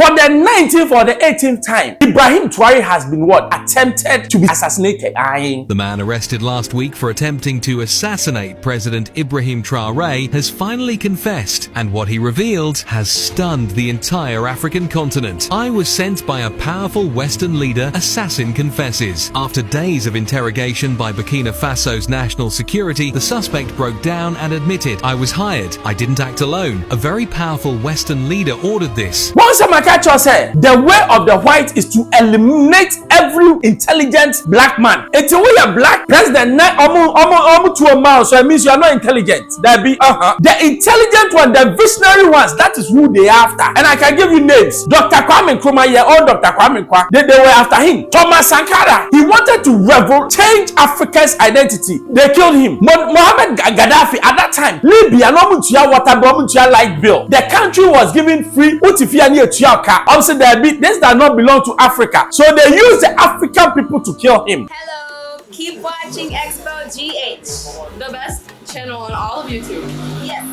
For the 19th or the 18th time, Ibrahim Traore has been attempted to be assassinated. The man arrested last week for attempting to assassinate President Ibrahim Traore has finally confessed, and what he revealed has stunned the entire African continent. I was sent by a powerful Western leader, Assassin confesses. After days of interrogation by Burkina Faso's national security, the suspect broke down and admitted, "I was hired. I didn't act alone. A very powerful Western leader ordered this." Once I said, the way of the white is to eliminate every intelligent black man. It's a way a black president, to a mouse, so it means you are not intelligent. The intelligent one, the visionary ones, that is who they are after. And I can give you names. Dr. Kwame Nkrumah or Dr. Kwame Nkrumah, they were after him. Thomas Sankara, he wanted to change Africa's identity. They killed him. Mohammed Gaddafi, at that time, Libya, no light bill. The country was given free. This does not belong to Africa. So they use the African people to kill him. Hello, keep watching Xposed GH, the best channel on all of YouTube. Yes.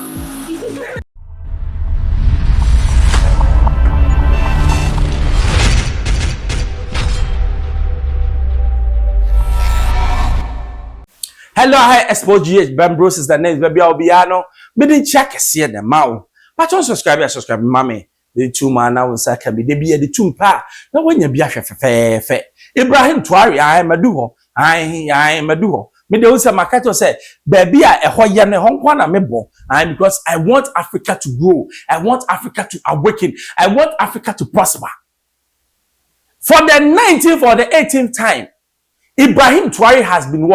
Hello, hi, Xposed GH. Bambros is the name. Baby, I'll be ano. Me didn't check see the mouth. But don't subscribe, mommy. The two man now can be the two pa. Now when you be a fe. Ibrahim Traore, I am a duo. I am a duo. Me the also Makato said, baby, a hoyane honkwana mebo. Because I want Africa to grow. I want Africa to awaken. I want Africa to prosper. For the 19th or the 18th time, Ibrahim Traore has been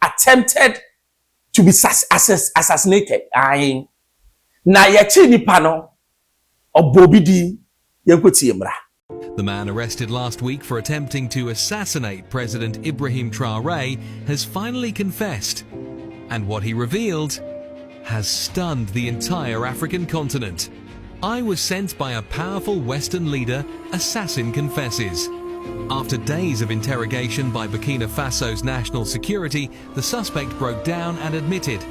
attempted to be assassinated. Na yachi ni pano. The man arrested last week for attempting to assassinate President Ibrahim Traore has finally confessed, and what he revealed has stunned the entire African continent. I was sent by a powerful Western leader, Assassin confesses. After days of interrogation by Burkina Faso's national security, the suspect broke down and admitted,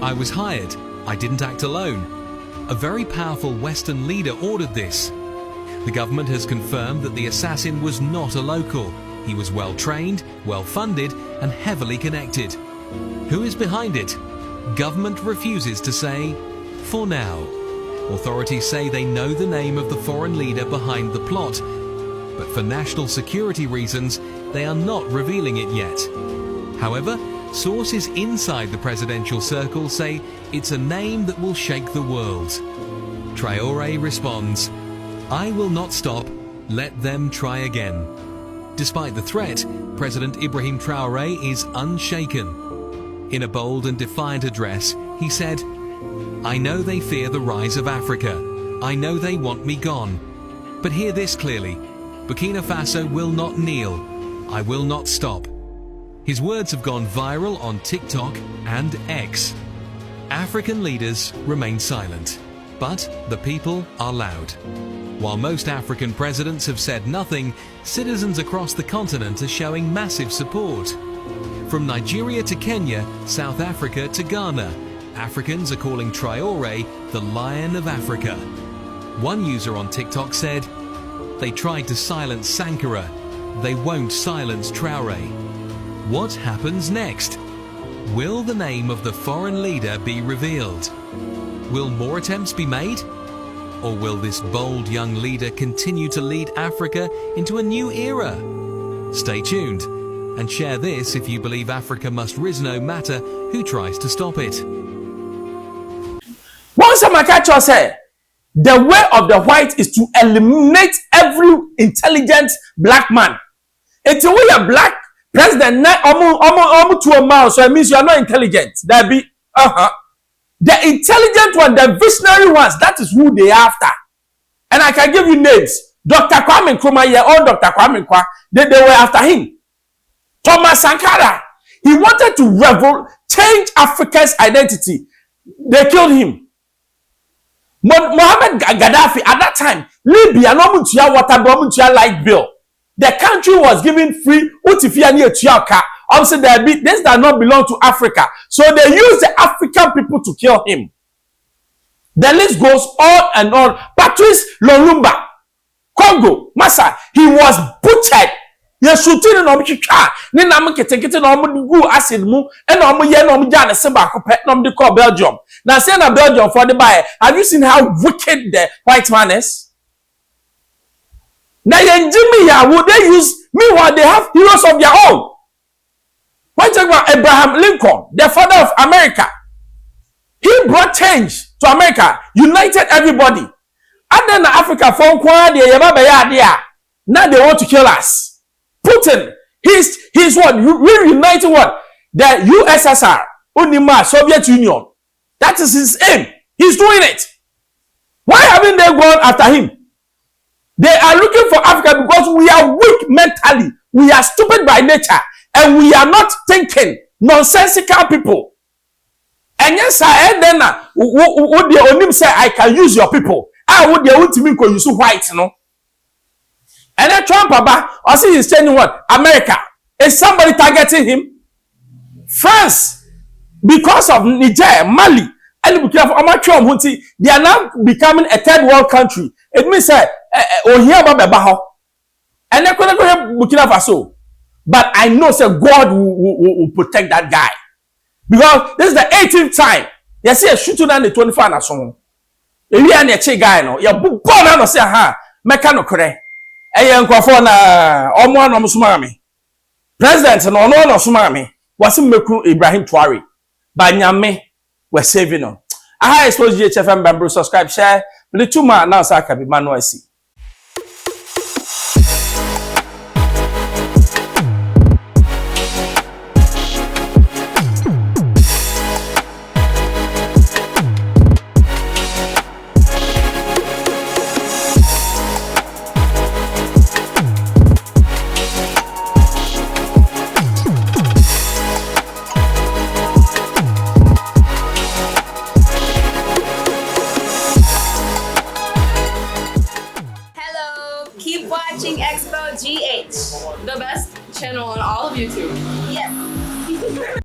"I was hired. I didn't act alone. A very powerful Western leader ordered this." The government has confirmed that the assassin was not a local. He was well trained, well funded, and heavily connected. Who is behind it? Government refuses to say, for now. Authorities say they know the name of the foreign leader behind the plot, but for national security reasons, they are not revealing it yet. However, sources inside the presidential circle say it's a name that will shake the world. Traore responds, "I will not stop. Let them try again." Despite the threat, President Ibrahim Traore is unshaken. In a bold and defiant address, he said, "I know they fear the rise of Africa. I know they want me gone. But hear this clearly. Burkina Faso will not kneel. I will not stop." His words have gone viral on TikTok and X. African leaders remain silent, but the people are loud. While most African presidents have said nothing, citizens across the continent are showing massive support. From Nigeria to Kenya, South Africa to Ghana, Africans are calling Traore the Lion of Africa. One user on TikTok said, "They tried to silence Sankara. They won't silence Traore." What happens next? Will the name of the foreign leader be revealed? Will more attempts be made? Or will this bold young leader continue to lead Africa into a new era? Stay tuned and share this if you believe Africa must rise no matter who tries to stop it. Once Makato said, the way of the white is to eliminate every intelligent black man. It's a way a black president to a mouse, so it means you are not intelligent. The intelligent one, the visionary ones, that is who they are after. And I can give you names. Dr. Kwame Nkrumah or Dr. Kwame Nkrumah, they were after him. Thomas Sankara, he wanted to change Africa's identity. They killed him. Mohammed Gaddafi, at that time, Libya, no light bill. The country was given free. This does not belong to Africa. So they use the African people to kill him. The list goes on and on. Patrice Lumumba, shooting no twitwa ne nam ketekete no mo gu acid mu e no mo ye no mo ja ne se ba kopɛ no mo de call Belgium na say na Belgium for the buy. Have you seen how wicked the white man is? Now Jimmy ya would they use meanwhile they have heroes of their own. Why talk about Abraham Lincoln, the father of America? He brought change to America, united everybody. And then Africa found now they want to kill us. Putin, he's what? Reuniting what? The USSR, Unima, Soviet Union. That is his aim. He's doing it. Why haven't they gone after him? They are looking for Africa because we are weak mentally. We are stupid by nature. And we are not thinking. Nonsensical people. And yes, and then would the onim say I can use your people? I would the ultimate go use white, no? And then Trump I see he's saying what? America. Is somebody targeting him? France, because of Niger, Mali, and they are now becoming a third world country. It means that here and then Burkina Faso. But I know say God will protect that guy. Because this is the 18th time. You see a shooting down the 24 and so on. If you are a guy, no, you're born out of say, ha, mechanic correct. And you're going na Omo no Musumami. President no Sumami. Wasim Meku Ibrahim Traore. By Nyame, we're saving them. I expose GHFM Bamboo, subscribe, share. The 2 man now, I can be manual. Keep watching Xposed, the best channel on all of YouTube. Yes.